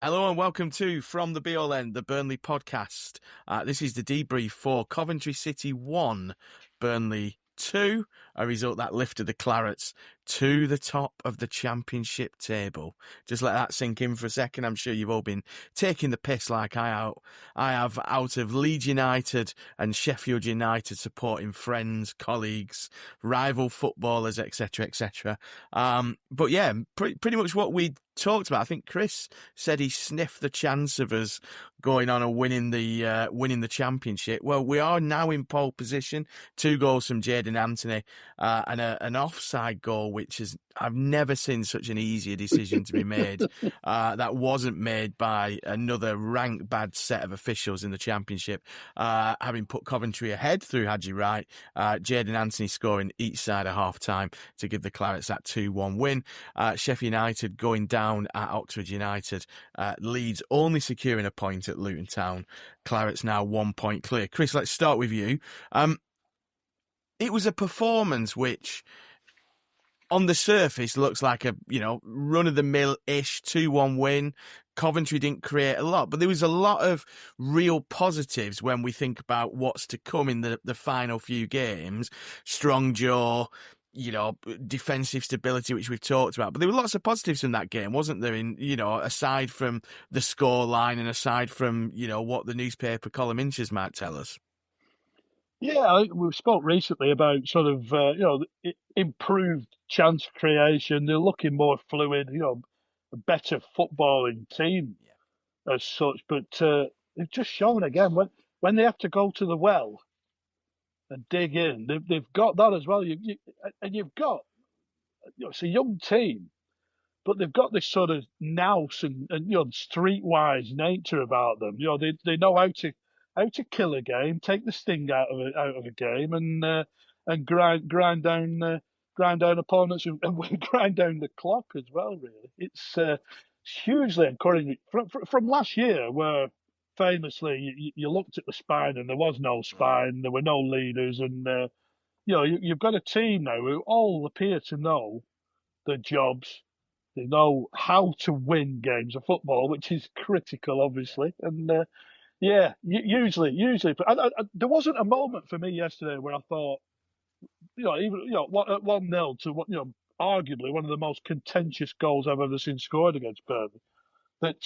Hello and welcome to From the Be All End, the Burnley podcast. This is the debrief for Coventry City 1, Burnley 2, a result that lifted the Clarets to the top of the championship table. Just let that sink in for a second. I'm sure you've all been taking the piss like I have out of Leeds United and Sheffield United, supporting friends, colleagues, rival footballers, etc., etc. But yeah, pretty much what we talked about. I think Chris said he sniffed the chance of us going on and winning the championship. Well, we are now in pole position. 2 goals from Jadon Anthony and an offside goal, which is, I've never seen such an easier decision to be made. That wasn't made by another rank bad set of officials in the championship, having put Coventry ahead through Haji Wright. Jadon Anthony scoring each side at half time to give the Clarets that 2-1 win. Shef United going down at Oxford United. Leeds only securing a point at Luton Town. Clarets now 1 point clear. Chris, let's start with you. It was a performance which, on the surface, looks like a run-of-the-mill-ish 2-1 win. Coventry didn't create a lot, but there was a lot of real positives when we think about what's to come in the final few games. Strong jaw, defensive stability, which we've talked about. But there were lots of positives from that game, wasn't there? Aside from the scoreline and aside from, what the newspaper column inches might tell us. Yeah, we spoke recently about sort of improved chance creation. They're looking more fluid, a better footballing team as such. But they've just shown again when they have to go to the well and dig in, they've got that as well. You've got it's a young team, but they've got this sort of nous and streetwise nature about them. They know how to kill a game, take the sting out of a game, and grind down opponents and grind down the clock as well. Really, it's hugely encouraging from last year, where famously you looked at the spine and there was no spine, there were no leaders, and you've got a team now who all appear to know their jobs. They know how to win games of football, which is critical, obviously. And usually, there wasn't a moment for me yesterday where I thought, even at 1-0 to what arguably one of the most contentious goals I've ever seen scored against Burnley, that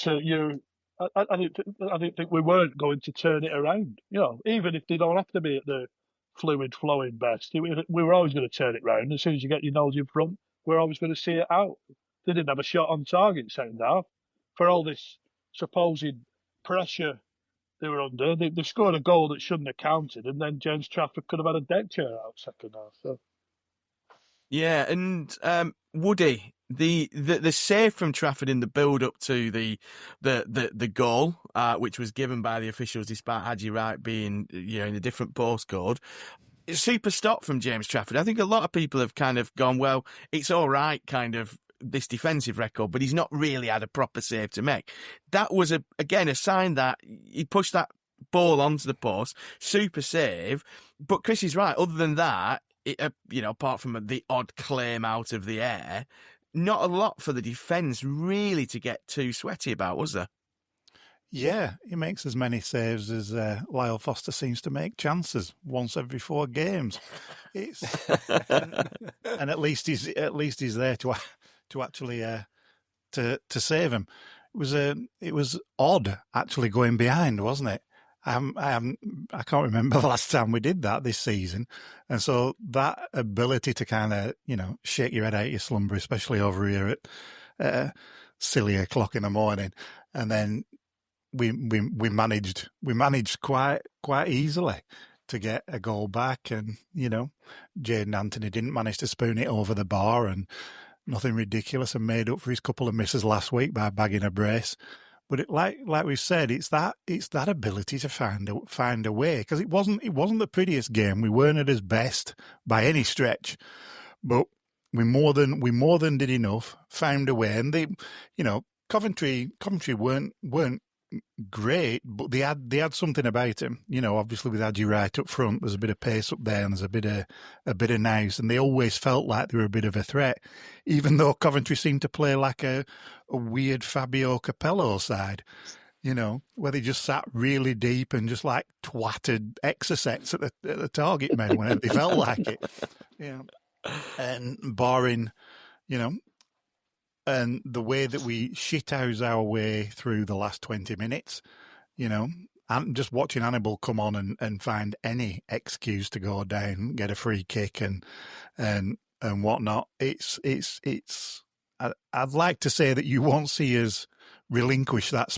I didn't think we weren't going to turn it around. Even if they don't have to be at the fluid flowing best, we were always going to turn it round. As soon as you get your nose in front, we're always going to see it out. They didn't have a shot on target second half for all this supposed pressure they were under. They scored a goal that shouldn't have counted, and then James Trafford could have had a deck chair out second half. So. Yeah, and Woody, the save from Trafford in the build up to the goal, which was given by the officials despite Haji Wright being in a different postcode. Super stop from James Trafford. I think a lot of people have kind of gone, well, it's all right, kind of this defensive record, but he's not really had a proper save to make. That was again a sign that he pushed that ball onto the post. Super save, but Chris is right. Other than that, apart from the odd claim out of the air, not a lot for the defence really to get too sweaty about, was there? Yeah, he makes as many saves as Lyle Foster seems to make chances once every 4 games. It's and at least he's there to actually to save him. It was odd actually going behind, wasn't it? I can't remember the last time we did that this season, and so that ability to kind of shake your head out of your slumber, especially over here at silly o'clock in the morning, and then we managed quite easily to get a goal back, and Jadon Anthony didn't manage to spoon it over the bar, and nothing ridiculous, and made up for his couple of misses last week by bagging a brace. But like we've said, it's that ability to find a way, because it wasn't the prettiest game. We weren't at his best by any stretch, but we more than did enough. Found a way, and Coventry weren't great, but they had something about him. You know, obviously with Adji right up front, there's a bit of pace up there, and there's a bit of nous, and they always felt like they were a bit of a threat, even though Coventry seemed to play like a weird Fabio Capello side. You know, where they just sat really deep and just like twatted exocets at the target men whenever they felt like it. Yeah, and barring, you know. And the way that we shithouse our way through the last 20 minutes, you know, and just watching Hannibal come on and find any excuse to go down, get a free kick and whatnot. I'd like to say that you won't see us relinquish that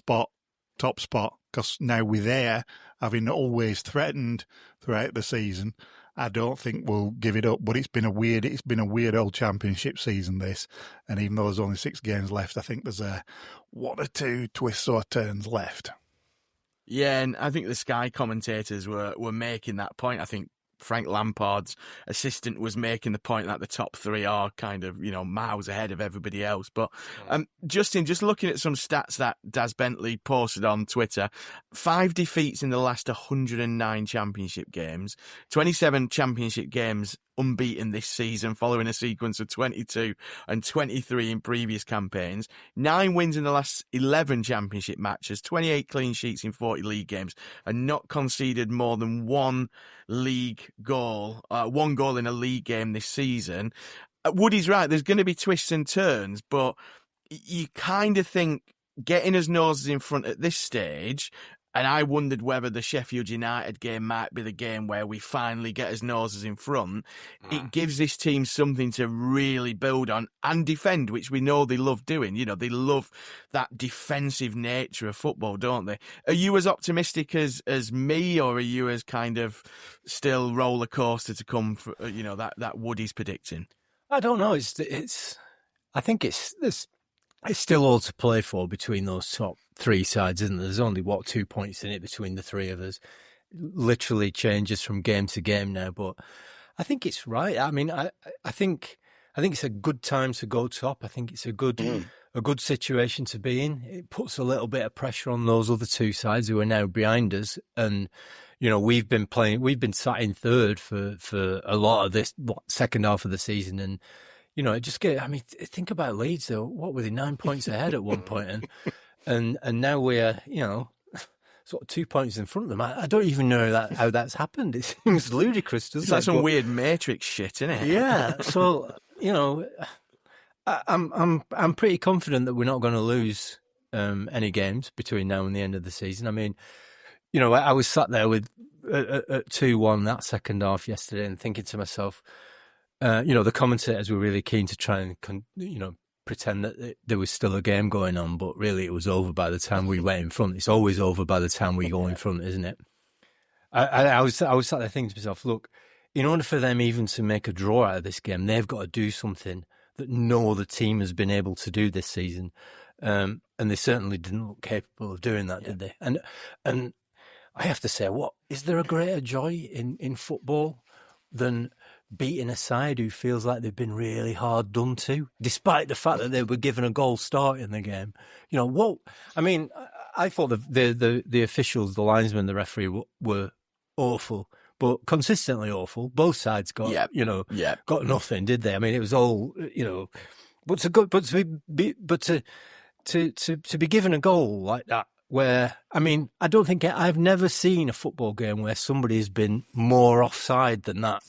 top spot, because now we're there, having always threatened throughout the season. I don't think we'll give it up, but it's been a weird old championship season, this. And even though there's only 6 games left, I think there's one or two twists or turns left. Yeah, and I think the Sky commentators were making that point. I think Frank Lampard's assistant was making the point that the top 3 are kind of, you know, miles ahead of everybody else. But Justin, just looking at some stats that Daz Bentley posted on Twitter, 5 defeats in the last 109 championship games, 27 championship games unbeaten this season following a sequence of 22 and 23 in previous campaigns, 9 wins in the last 11 championship matches, 28 clean sheets in 40 league games, and not conceded more than one goal in a league game this season. Woody's right, there's going to be twists and turns, but you kind of think getting his noses in front at this stage, and I wondered whether the Sheffield United game might be the game where we finally get his noses in front. It gives this team something to really build on and defend, which we know they love doing. You know, they love that defensive nature of football, don't they? Are you as optimistic as me, or are you as kind of still roller coaster to come for, you know, that Woody's predicting? I don't know. I think it's still all to play for between those top 3 sides, isn't there? There's only 2 points in it between the 3 of us. Literally changes from game to game now, but I think it's right. I mean, I think it's a good time to go top. I think it's a good situation to be in. It puts a little bit of pressure on those other 2 sides who are now behind us, and you know, we've been sat in 3rd for a lot of this second half of the season, and you know, think about Leeds though. What were they, 9 points ahead at one point, and now we're, you know, sort of 2 points in front of them. I don't even know how that's happened. It seems ludicrous, doesn't it? It's like some weird Matrix shit, isn't it? Yeah. So you know, I'm pretty confident that we're not going to lose any games between now and the end of the season. I mean, you know, I was sat there with at 2-1 that second half yesterday, and thinking to myself, you know, the commentators were really keen to try and, you know, pretend that there was still a game going on, but really it was over by the time we went in front. It's always over by the time we go in front, isn't it? I was sat there thinking to myself, look, in order for them even to make a draw out of this game, they've got to do something that no other team has been able to do this season, and they certainly didn't look capable of doing that, did they? And I have to say, is there a greater joy in football than beating a side who feels like they've been really hard done to, despite the fact that they were given a goal start in the game? You know, I mean, I thought the officials, the linesmen, the referee were awful, but consistently awful. Both sides got, got nothing, did they? I mean, it was all, you know, to be given a goal like that, where, I mean, I don't think I've never seen a football game where somebody's been more offside than that.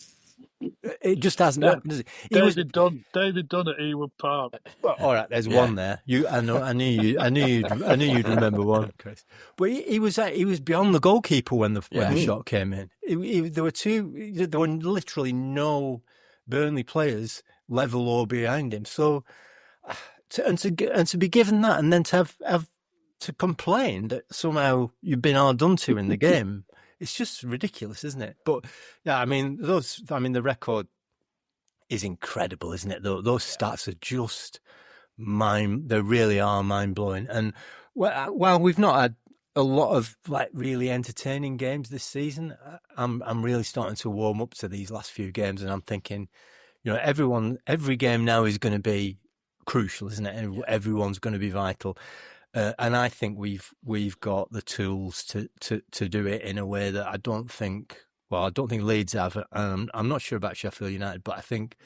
It just hasn't happened, does it? David Dunn at Ewood Park. Well, all right, there's one there. I knew you'd remember one, Chris. But he was beyond the goalkeeper when the shot came in. There were literally no Burnley players level or behind him. So to be given that, and then to have to complain that somehow you've been hard done to in the game. It's just ridiculous, isn't it? But yeah, I mean, the record is incredible, isn't it? Those stats are just they really are mind blowing. And while we've not had a lot of like really entertaining games this season, I'm really starting to warm up to these last few games, and I'm thinking, you know, every game now is going to be crucial, isn't it? And everyone's going to be vital. And I think we've got the tools to do it in a way that I don't think Leeds have. I'm not sure about Sheffield United, but I think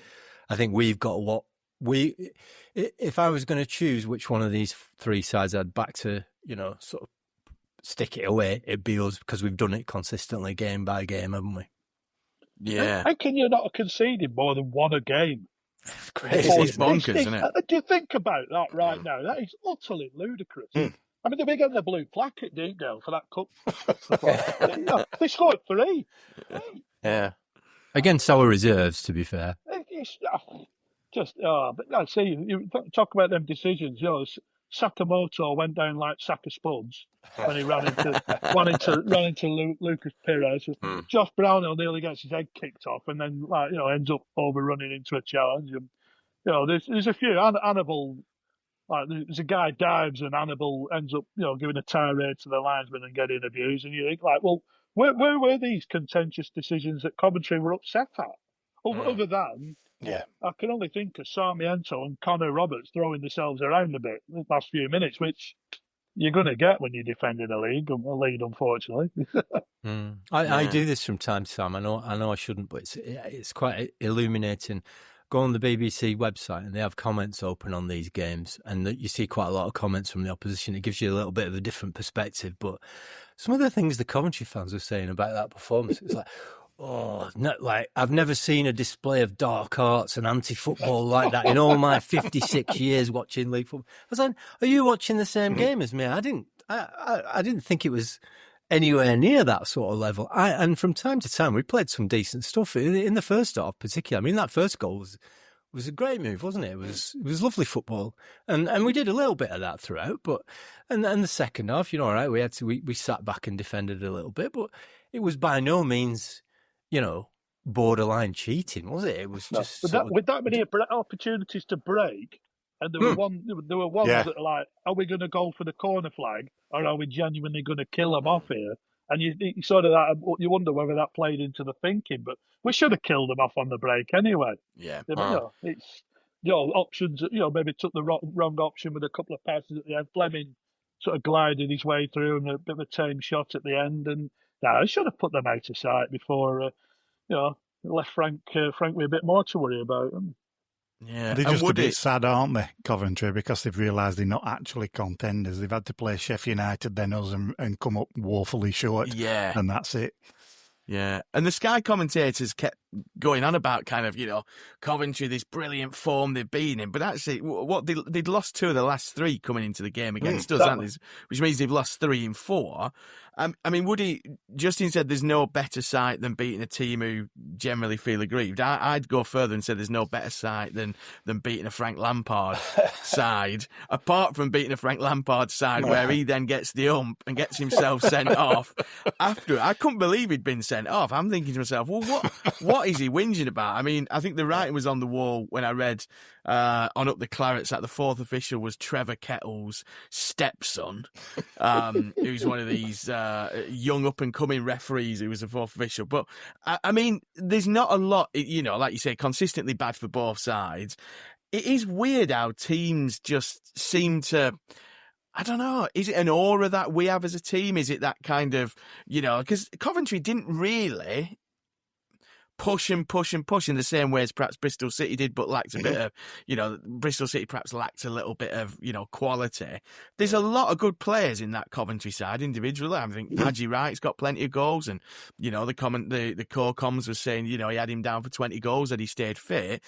we've got what we. If I was going to choose which one of these three sides I'd back to, sort of stick it away, it'd be us, because we've done it consistently game by game, haven't we? Yeah. How can you not have conceded more than one a game? Crazy. It's bonkers, isn't it? Do you think about that right now? That is utterly ludicrous. I mean, they'll be getting a blue plaque at Deepdale for that cup. They scored 3. Yeah. Against our reserves, to be fair. It's but I see, you talk about them decisions. Sakamoto went down like sack of spuds when he ran into Lucas Pires. Josh Brownhill nearly gets his head kicked off, and then ends up overrunning into a challenge. And there's a few. Hannibal, there's a guy dives, and Hannibal ends up giving a tirade to the linesman and getting abused. And you think well, where were these contentious decisions that Coventry were upset at? Other than. Yeah, I can only think of Sarmiento and Connor Roberts throwing themselves around a bit in the last few minutes, which you're going to get when you're defending a lead, unfortunately. I do this from time to time. I know I shouldn't, but it's quite illuminating. Go on the BBC website and they have comments open on these games, and you see quite a lot of comments from the opposition. It gives you a little bit of a different perspective. But some of the things the Coventry fans were saying about that performance, it's like, oh, I've never seen a display of dark arts and anti-football like that in all my 56 years watching league football. I was like, are you watching the same game as me? I didn't think it was anywhere near that sort of level. And from time to time, we played some decent stuff in the first half, particularly. I mean, that first goal was a great move, wasn't it? It was lovely football, and we did a little bit of that throughout. But and the second half, all right, we sat back and defended a little bit, but it was by no means, borderline cheating, was it? It was just with that many opportunities to break, and there were ones that are like, are we going to go for the corner flag, or are we genuinely going to kill them off here? And you sort of you wonder whether that played into the thinking, but we should have killed them off on the break anyway. Yeah, it's options. Maybe took the wrong option with a couple of passes at the end. Fleming sort of glided his way through and a bit of a tame shot at the end, and I should have put them out of sight before. Left Frank with a bit more to worry about. Yeah, they're just a bit sad, aren't they, Coventry, because they've realised they're not actually contenders. They've had to play Shef United, then us, and come up woefully short. Yeah, and that's it. Yeah, and the Sky commentators kept going on about kind of, Coventry, this brilliant form they've been in, but actually, they'd lost 2 of the last 3 coming into the game against us, haven't they? Which means they've lost 3 in 4. I mean, Justin said there's no better sight than beating a team who generally feel aggrieved. I'd go further and say there's no better sight than beating a Frank Lampard side, apart from beating a Frank Lampard side where he then gets the ump and gets himself sent off. After I couldn't believe he'd been sent off. I'm thinking to myself, well, what is he whinging about? I mean, I think the writing was on the wall when I read on Up the Clarets that the 4th official was Trevor Kettle's stepson, who's one of these young up-and-coming referees who was a 4th official. But, I mean, there's not a lot, like you say, consistently bad for both sides. It is weird how teams just seem to... I don't know. Is it an aura that we have as a team? Is it that kind of, because Coventry didn't really push in the same way as perhaps Bristol City did, but lacked a bit of, Bristol City perhaps lacked a little bit of, quality. There's a lot of good players in that Coventry side individually. I think Haji Wright's got plenty of goals, and, the core comms was saying, he had him down for 20 goals had he stayed fit.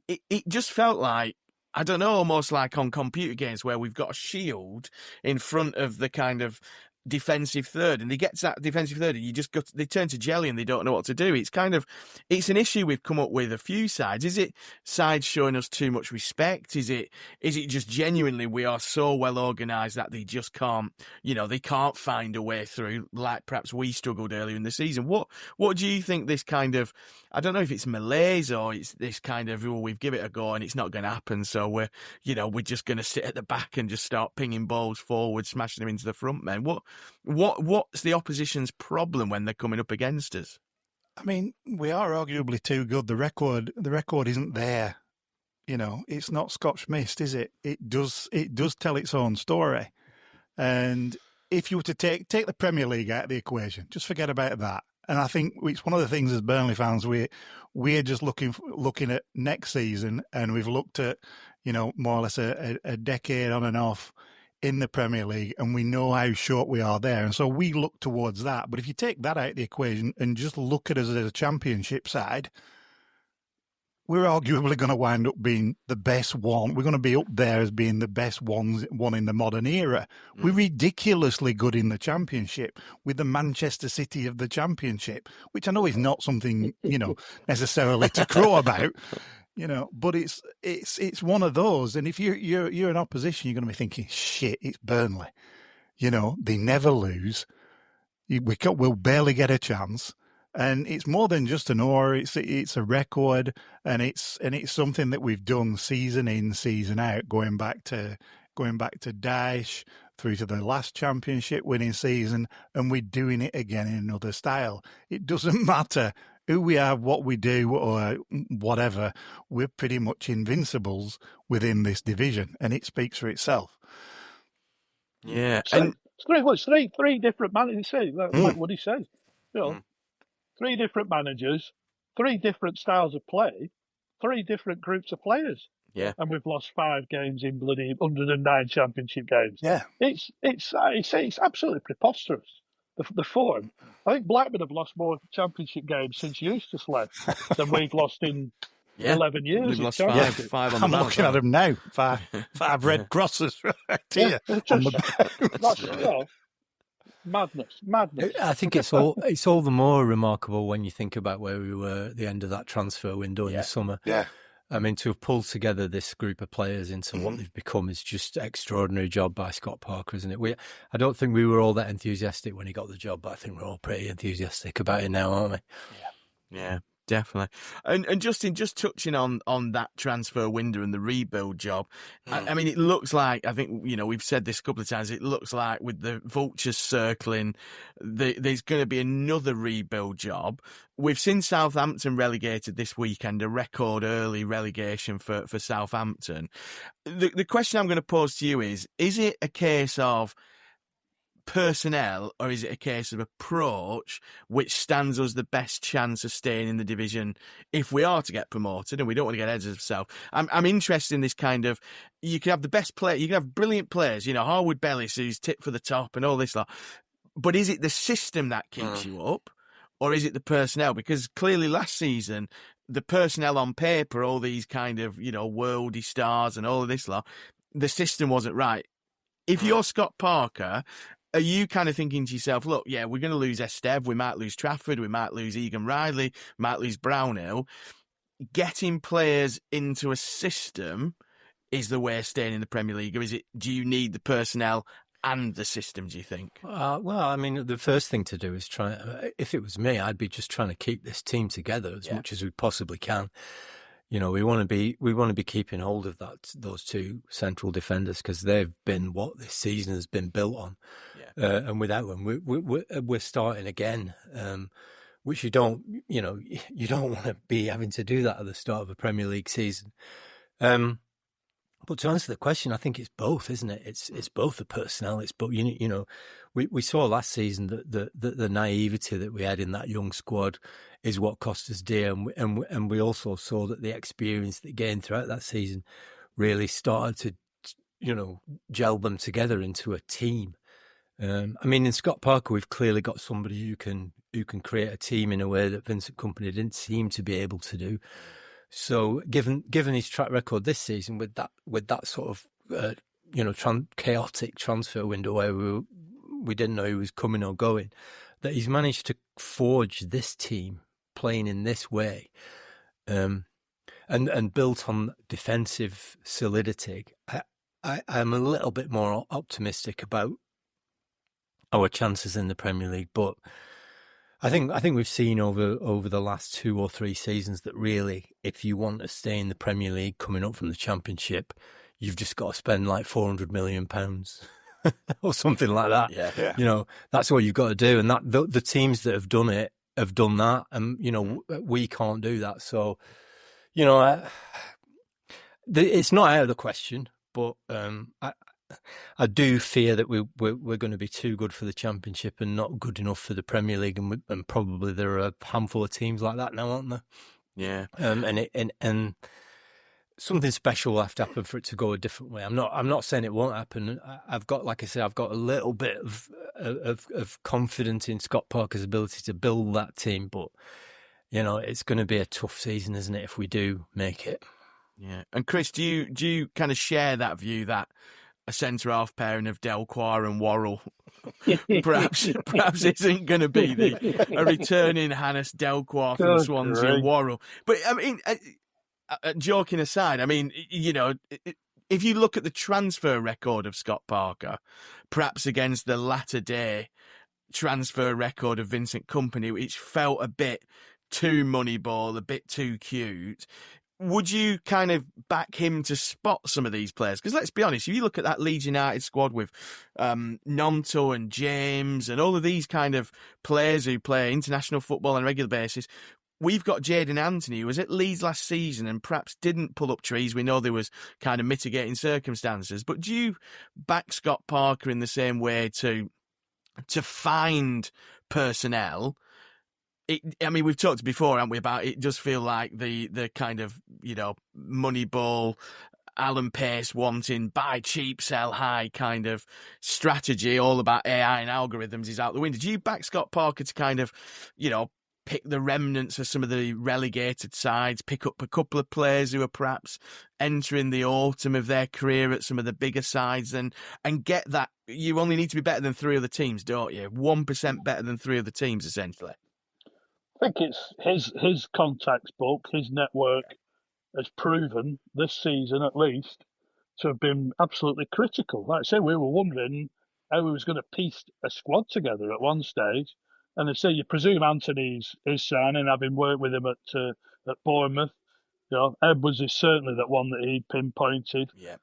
It just felt like, I don't know, almost like on computer games where we've got a shield in front of the kind of defensive third, and they get to that defensive third and they turn to jelly and they don't know what to do. It's an issue we've come up with a few sides. Is it sides showing us too much respect? Is it just genuinely we are so well organised that they just can't, they can't find a way through, like perhaps we struggled earlier in the season? What do you think this kind of, I don't know if it's malaise or it's this kind of, we've give it a go and it's not going to happen, so we're just going to sit at the back and just start pinging balls forward, smashing them into the front men. What's the opposition's problem when they're coming up against us? I mean, we are arguably too good. The record isn't there. It's not Scotch mist, is it? It does tell its own story. And if you were to take the Premier League out of the equation, just forget about that. And I think it's one of the things as Burnley fans, we're just looking at next season, and we've looked at, more or less a decade on and off in the Premier League, and we know how short we are there. And so we look towards that. But if you take that out of the equation and just look at us as a Championship side, we're arguably going to wind up being the best one. We're going to be up there as being the best one in the modern era. We're ridiculously good in the Championship, with the Manchester City of the Championship, which I know is not something, necessarily to crow about, but it's one of those. And if you're in opposition, you're going to be thinking, shit, it's Burnley. They never lose. We'll barely get a chance. And it's more than just an aura. It's a record, and it's something that we've done season in, season out, going back to Daesh through to the last Championship winning season, and we're doing it again in another style. It doesn't matter who we are, what we do, or whatever. We're pretty much invincibles within this division, and it speaks for itself. Yeah, and three different managers. Like what he says, 3 different managers, 3 different styles of play, 3 different groups of players. Yeah, and we've lost 5 games in bloody 109 Championship games. Yeah, it's absolutely preposterous. The form. I think Blackburn have lost more Championship games since Eustace left than we've lost in 11 years. We've lost 5 on the I'm looking at them now. 5 red crosses right here. Madness. I think it's all the more remarkable when you think about where we were at the end of that transfer window in the summer. Yeah. I mean, to have pulled together this group of players into what they've become is just an extraordinary job by Scott Parker, isn't it? I don't think we were all that enthusiastic when he got the job, but I think we're all pretty enthusiastic about it now, aren't we? Yeah. Definitely. And Justin, just touching on that transfer window and the rebuild job, I mean, it looks like, I think, we've said this a couple of times, it looks like with the vultures circling, there's going to be another rebuild job. We've seen Southampton relegated this weekend, a record early relegation for Southampton. The question I'm going to pose to you is it a case of personnel, or is it a case of approach which stands us the best chance of staying in the division if we are to get promoted, and we don't want to get ahead of ourselves? I'm interested in this kind of, you can have the best player, you can have brilliant players, Harwood Bellis, who's tipped for the top and all this lot, but is it the system that keeps you up, or is it the personnel? Because clearly last season, the personnel on paper, all these kind of, worldy stars and all of this lot, the system wasn't right. If you're Scott Parker, are you kind of thinking to yourself, look, yeah, we're going to lose Esteve, we might lose Trafford, we might lose Egan Riley, might lose Brownhill. Getting players into a system is the way of staying in the Premier League, or do you need the personnel and the system, do you think? Well, I mean, the first thing to do is if it was me, I'd be just trying to keep this team together as much as we possibly can. We want to be keeping hold of those 2 central defenders, because they've been what this season has been built on. And without them, we're starting again, which you don't want to be having to do that at the start of a Premier League season. But to answer the question, I think it's both, isn't it? It's both the personnel. It's both. We saw last season that the naivety that we had in that young squad is what cost us dear, and we also saw that the experience that gained throughout that season really started to, gel them together into a team. I mean, in Scott Parker, we've clearly got somebody who can create a team in a way that Vincent Kompany didn't seem to be able to do. So, given his track record this season with that sort of chaotic transfer window where we didn't know who was coming or going, that he's managed to forge this team playing in this way, and built on defensive solidity. I'm a little bit more optimistic about our chances in the Premier League, but I think we've seen over the last 2 or 3 seasons that really, if you want to stay in the Premier League coming up from the Championship, you've just got to spend like £400 million or something like that. Yeah. That's what you've got to do, and that the teams that have done it have done that, and we can't do that. So, it's not out of the question, but I do fear that we're going to be too good for the Championship and not good enough for the Premier League, and probably there are a handful of teams like that now, aren't there? Yeah. And something special will have to happen for it to go a different way. I'm not saying it won't happen. I've got, like I say, I've got a little bit of confidence in Scott Parker's ability to build that team, but it's going to be a tough season, isn't it, if we do make it? Yeah. And Chris, do you kind of share that view that a centre half pairing of Delquire and Worrell perhaps isn't going to be a returning Hannes Delquire from Swansea and Worrell? But I mean, joking aside, I mean, if you look at the transfer record of Scott Parker, perhaps against the latter day transfer record of Vincent Kompany, which felt a bit too Moneyball, a bit too cute, would you kind of back him to spot some of these players? Because let's be honest, if you look at that Leeds United squad with Nonto and James and all of these kind of players who play international football on a regular basis, we've got Jadon Anthony, who was at Leeds last season and perhaps didn't pull up trees. We know there was kind of mitigating circumstances. But do you back Scott Parker in the same way to find personnel? I mean, we've talked before, haven't we, about it does feel like the kind of, Moneyball, Alan Pace wanting buy cheap, sell high kind of strategy, all about AI and algorithms, is out the window. Do you back Scott Parker to kind of, pick the remnants of some of the relegated sides, pick up a couple of players who are perhaps entering the autumn of their career at some of the bigger sides and get that? You only need to be better than three other teams, don't you? 1% better than three other teams, essentially. I think it's his contacts book, his network has proven this season at least to have been absolutely critical. Like I say, we were wondering how he was going to piece a squad together at one stage. And they say you presume Anthony's his signing, having worked with him at Bournemouth. Edwards is certainly that one that he pinpointed. Yeah.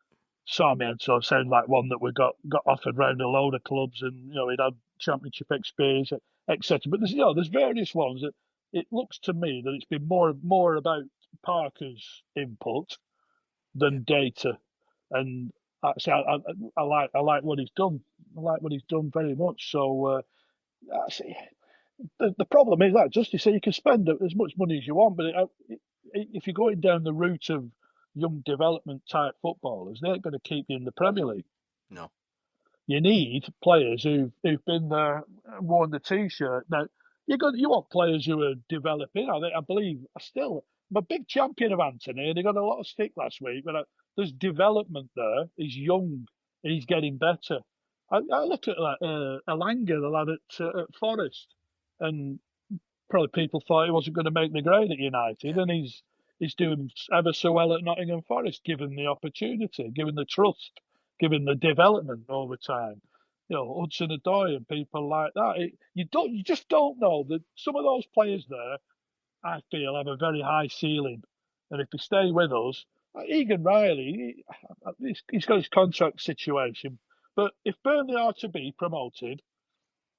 Sarmiento sounded like one that we got offered round a load of clubs, and he'd had championship experience, etc. But there's various ones that it looks to me that it's been more about Parker's input than data, and actually I like what he's done. I like what he's done very much. So the problem is that just you say you can spend as much money as you want, but if you're going down the route of young development type footballers, they ain't going to keep you in the Premier League. No. You need players who've been there, worn the T-shirt. Now, you want players who are developing. I believe I'm a big champion of Anthony, and he got a lot of stick last week. But there's development there. He's young and he's getting better. I look at Elanga, the lad at Forest, and probably people thought he wasn't going to make the grade at United, and he's doing ever so well at Nottingham Forest, given the opportunity, given the trust, given the development over time. Hudson Odoi and people like that. You just don't know that some of those players there, I feel, have a very high ceiling, and if they stay with us, Egan Riley, he's got his contract situation, but if Burnley are to be promoted,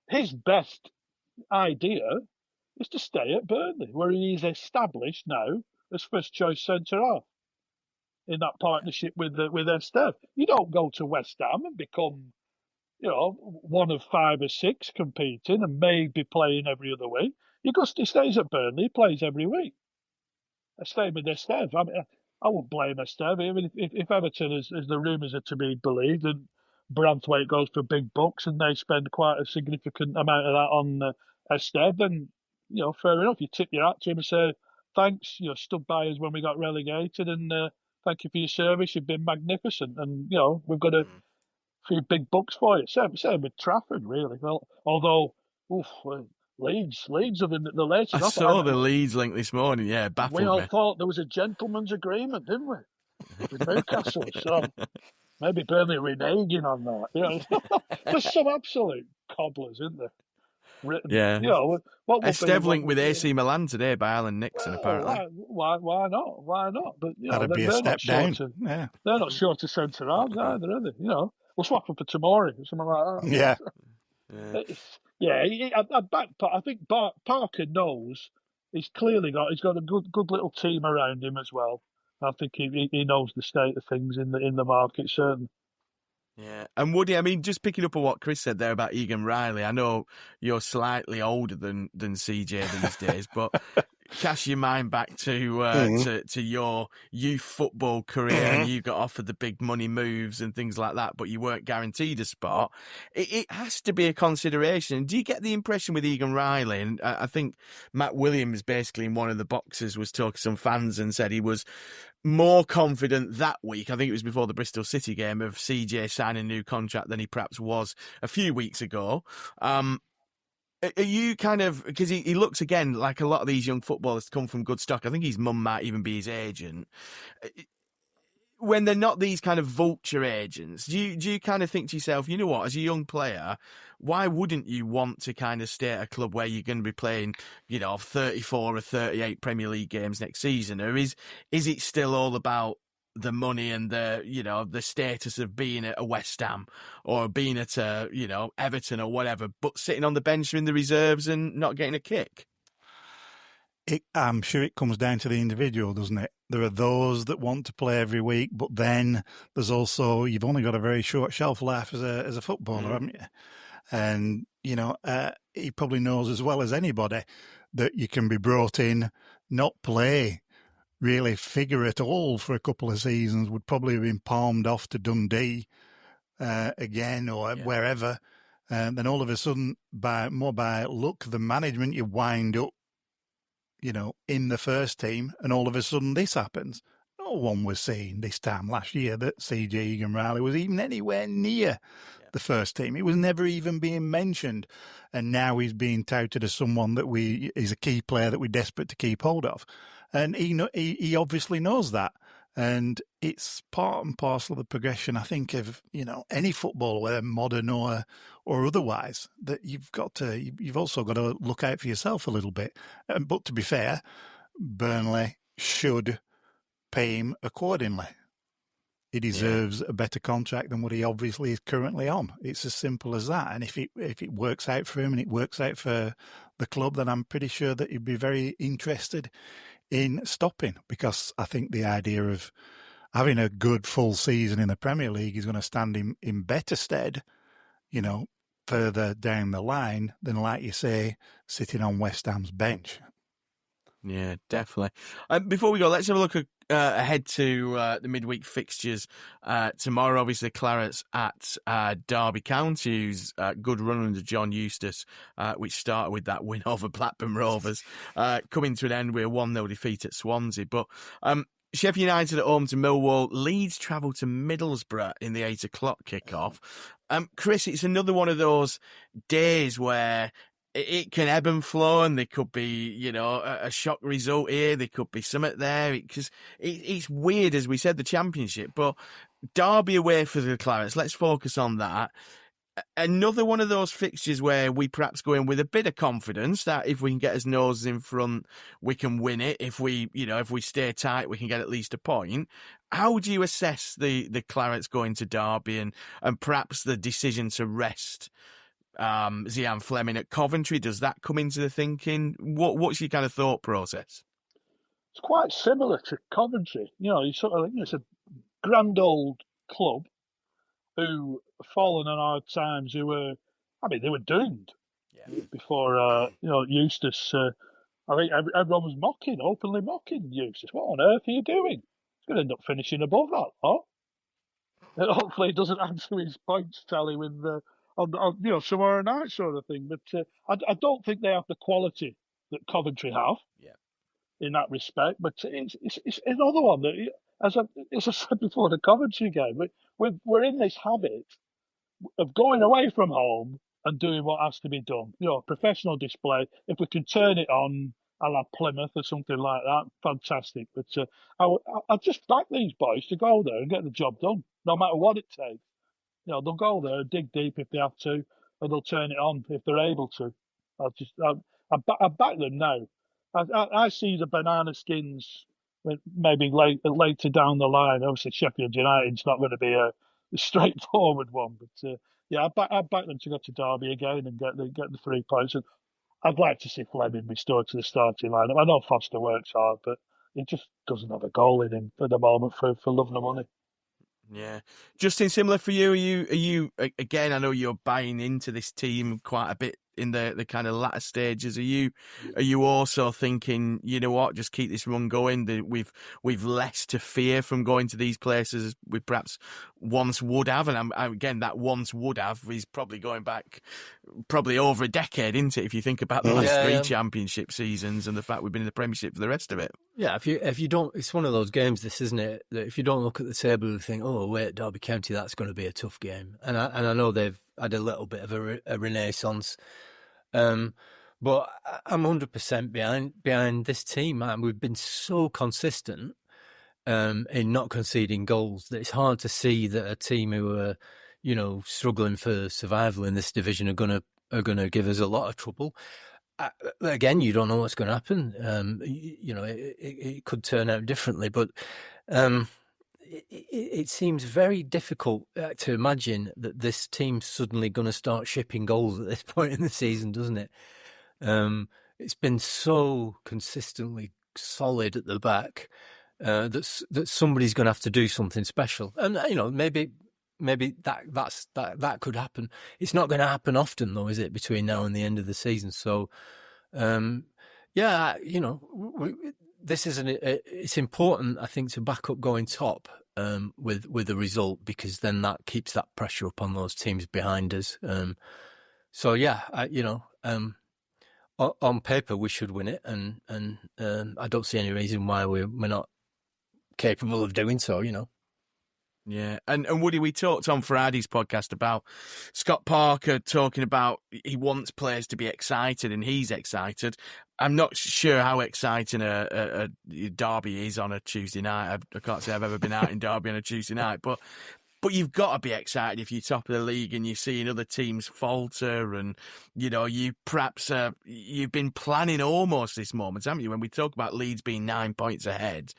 his best idea is to stay at Burnley, where he is established now as first choice centre half in that partnership with Esteve. You don't go to West Ham and become, one of 5 or 6 competing and maybe playing every other week. He stays at Burnley, plays every week. I stay with Esteve. I mean, I wouldn't blame Esteve. I mean, if Everton, as the rumours are to be believed, and Branthwaite goes for big bucks and they spend quite a significant amount of that on Esteve, then, fair enough. You tip your hat to him and say, thanks, stood by us when we got relegated, and thank you for your service. You've been magnificent. And, we've got a few big bucks for you. Same with Trafford, really. Well, although, Leeds have been the latest. I saw the Leeds link this morning. Yeah, baffled me. We all me. thought there was a gentleman's agreement, didn't we, with Newcastle? So maybe Burnley reneging on that. There's some absolute cobblers, isn't there? Written. Yeah. What Esteve linked with AC Milan today by Alan Nixon, apparently. Why not? Why not? But that'd be a step down. They're not short of centre halves either, are they? We'll swap them for tomorrow or something like that. Yeah. I think Parker knows he's got a good little team around him as well. I think he knows the state of things in the market, certainly. Yeah. And Woody, I mean, just picking up on what Chris said there about Egan Riley, I know you're slightly older than CJ these days, but cast your mind back to your youth football career, and you got offered the big money moves and things like that, but you weren't guaranteed a spot. It has to be a consideration. Do you get the impression with Egan Riley? And I think Matt Williams, basically in one of the boxes, was talking to some fans and said he was more confident that week, I think it was before the Bristol City game, of CJ signing a new contract than he perhaps was a few weeks ago. Are you kind of, because he looks again like a lot of these young footballers come from good stock. I think his mum might even be his agent. When they're not these kind of vulture agents, do you kind of think to yourself, you know what, as a young player, why wouldn't you want to kind of stay at a club where you're going to be playing, 34 or 38 Premier League games next season? Or is it still all about the money and the status of being at a West Ham or being at a, Everton or whatever, but sitting on the bench or in the reserves and not getting a kick? I'm sure it comes down to the individual, doesn't it? There are those that want to play every week, but then there's also, you've only got a very short shelf life as a footballer, haven't you? And, he probably knows as well as anybody that you can be brought in, not play, really figure at all for a couple of seasons, would probably have been palmed off to Dundee again or wherever. And then all of a sudden, by luck, the management, you wind up, in the first team, and all of a sudden this happens. No one was saying this time last year that CJ Egan Riley was even anywhere near the first team. It was never even being mentioned. And now he's being touted as someone that is a key player that we're desperate to keep hold of. And he obviously knows that. And it's part and parcel of the progression, I think, of, any footballer, whether modern or otherwise, that you've also got to look out for yourself a little bit. But to be fair, Burnley should pay him accordingly. He deserves a better contract than what he obviously is currently on. It's as simple as that. And if it works out for him and it works out for the club, then I'm pretty sure that he'd be very interested in stopping, because I think the idea of having a good full season in the Premier League is going to stand him in better stead, further down the line than, like you say, sitting on West Ham's bench. Yeah, definitely. Before we go, let's have a look ahead to the midweek fixtures tomorrow. Obviously, Clarets at Derby County, who's good run under John Eustace, which started with that win over Blackburn Rovers, coming to an end with a 1-0 defeat at Swansea. But Shef United at home to Millwall. Leeds travel to Middlesbrough in the 8 o'clock kickoff. Chris, it's another one of those days where it can ebb and flow, and there could be, a shock result here. There could be something there, because it's weird, as we said, the Championship. But Derby away for the Clarets. Let's focus on that. Another one of those fixtures where we perhaps go in with a bit of confidence that if we can get his noses in front, we can win it. If we stay tight, we can get at least a point. How do you assess the Clarets going to Derby and perhaps the decision to rest Zian Fleming at Coventry? Does that come into the thinking? What's your kind of thought process? It's quite similar to Coventry. It's a grand old club who have fallen on hard times. They were doomed before Eustace. I think everyone was openly mocking Eustace. What on earth are you doing? He's going to end up finishing above that lot. And hopefully, he doesn't answer his points tally with on tomorrow night sort of thing. But I don't think they have the quality that Coventry have in that respect. But it's another one that, as I said before, the Coventry game, we're in this habit of going away from home and doing what has to be done. Professional display. If we can turn it on, a la Plymouth or something like that, fantastic. But I just back these boys to go there and get the job done, no matter what it takes. They'll go there, dig deep if they have to, and they'll turn it on if they're able to. I back them now. I see the banana skins maybe later down the line. Obviously, Sheffield United's not going to be a straightforward one, but I back them to go to Derby again and get the 3 points. And I'd like to see Fleming restored to the starting lineup. I know Foster works hard, but he just doesn't have a goal in him at the moment for love nor money. Yeah. Justin, similar for you. Are you again, I know you're buying into this team quite a bit in the kind of latter stages. Are you also thinking, you know what, just keep this run going? We've less to fear from going to these places as we perhaps once would have, and again, that once would have is probably going back probably over a decade, isn't it? If you think about the last three championship seasons and the fact we've been in the Premiership for the rest of it. Yeah, if you don't, it's one of those games, this, isn't it? That if you don't look at the table and think, oh wait, Derby County, that's going to be a tough game, and I know they've had a little bit of a renaissance, but I'm 100% behind this team, man. We've been so consistent in not conceding goals that it's hard to see that a team who are, struggling for survival in this division are gonna give us a lot of trouble. Again, you don't know what's going to happen. It could turn out differently, but it seems very difficult to imagine that this team's suddenly going to start shipping goals at this point in the season, doesn't it? It's been so consistently solid at the back that somebody's going to have to do something special, and maybe that could happen. It's not going to happen often, though, is it? Between now and the end of the season, so this is it's important, I think, to back up going top with a result, because then that keeps that pressure up on those teams behind us. On paper we should win it, and I don't see any reason why we're not capable of doing so. Yeah, and Woody, we talked on Friday's podcast about Scott Parker talking about he wants players to be excited, and he's excited. I'm not sure how exciting a derby is on a Tuesday night. I can't say I've ever been out in Derby on a Tuesday night, but you've got to be excited if you're top of the league and you're seeing other teams falter, and you perhaps you've been planning almost this moment, haven't you? When we talk about Leeds being 9 points ahead,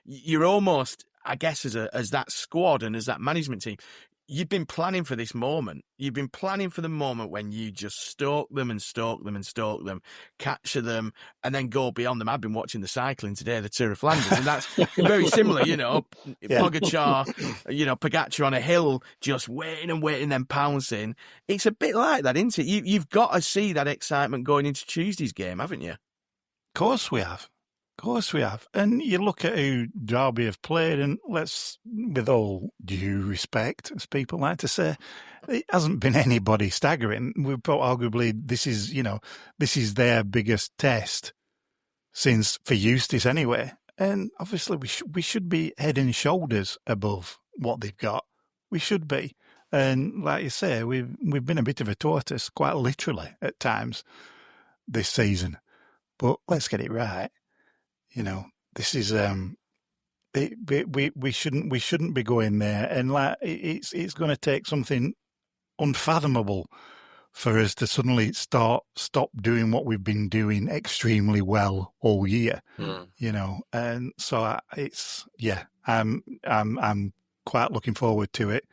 you're almost, I guess, as that squad and as that management team, you've been planning for this moment. You've been planning for the moment when you just stalk them and stalk them and stalk them, capture them, and then go beyond them. I've been watching the cycling today, the Tour of Flanders, and that's very similar, Pogacar, Pogacar on a hill, just waiting and waiting, then pouncing. It's a bit like that, isn't it? You've got to see that excitement going into Tuesday's game, haven't you? Of course we have. Of course we have. And you look at who Derby have played, and with all due respect, as people like to say, it hasn't been anybody staggering. We've thought arguably this is their biggest test for Eustace anyway. And obviously we should be head and shoulders above what they've got. We should be. And like you say, we've been a bit of a tortoise, quite literally at times this season. But let's get it right. This is we shouldn't be going there, and it's going to take something unfathomable for us to suddenly stop doing what we've been doing extremely well all year. And so I'm quite looking forward to it.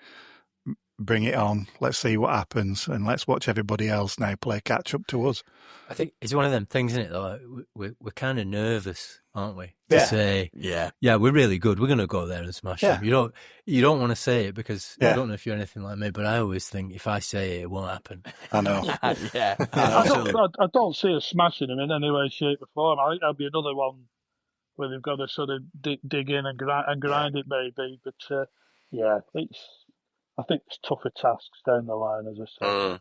Bring it on. Let's see what happens, and let's watch everybody else now play catch up to us. I think it's one of them things, isn't it? Though we're kind of nervous, aren't we? To say, we're really good. We're going to go there and smash them. You don't want to say it because I don't know if you're anything like me, but I always think if I say it, it won't happen. I know. I don't see us smashing them in any way, shape, or form. I think that'll be another one where they've got to sort of dig in and grind it, maybe. But I think it's tougher tasks down the line, as I say.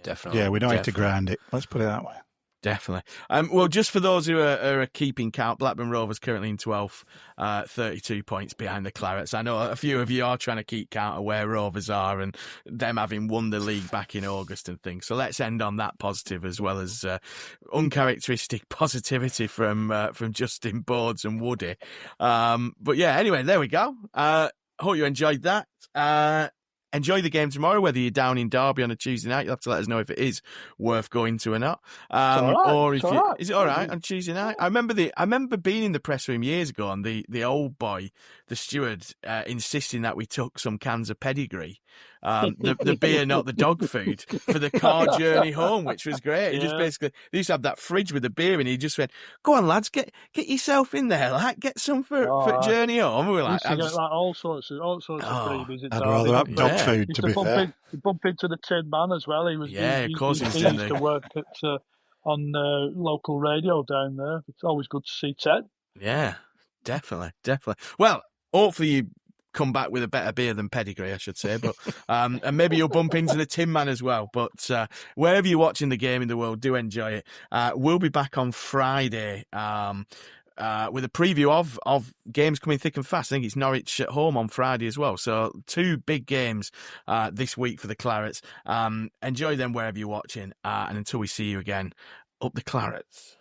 Definitely. Yeah, we don't have to grind it. Let's put it that way. Definitely. Well, just for those who are keeping count, Blackburn Rovers currently in 12th, 32 points behind the Clarets. I know a few of you are trying to keep count of where Rovers are and them having won the league back in August and things. So let's end on that positive, as well as uncharacteristic positivity from Justin Boards and Woody. But yeah, anyway, there we go. Hope you enjoyed that. enjoy the game tomorrow, whether you're down in Derby on a Tuesday night. You'll have to let us know if it is worth going to or not. Or if is it all right on Tuesday night? I remember being in the press room years ago, and the old boy, the steward, insisting that we took some cans of pedigree, the beer, not the dog food, for the car journey home, which was great. He just basically, they used to have that fridge with the beer, and he just went, "Go on, lads, get yourself in there, like get some for journey home." And we were like, get like all sorts of freebies. I'd rather have dog food, to be fair. He bump into the Tin Man as well. He was, of course, he used to work at on local radio down there. It's always good to see Ted. Yeah, definitely. Well, hopefully you come back with a better beer than pedigree, I should say, but and maybe you'll bump into the Tin Man as well. But wherever you're watching the game in the world, do enjoy it. We'll be back on Friday with a preview of games coming thick and fast. I think it's Norwich at home on Friday as well. So 2 big games this week for the Clarets. Enjoy them wherever you're watching. And until we see you again, up the Clarets.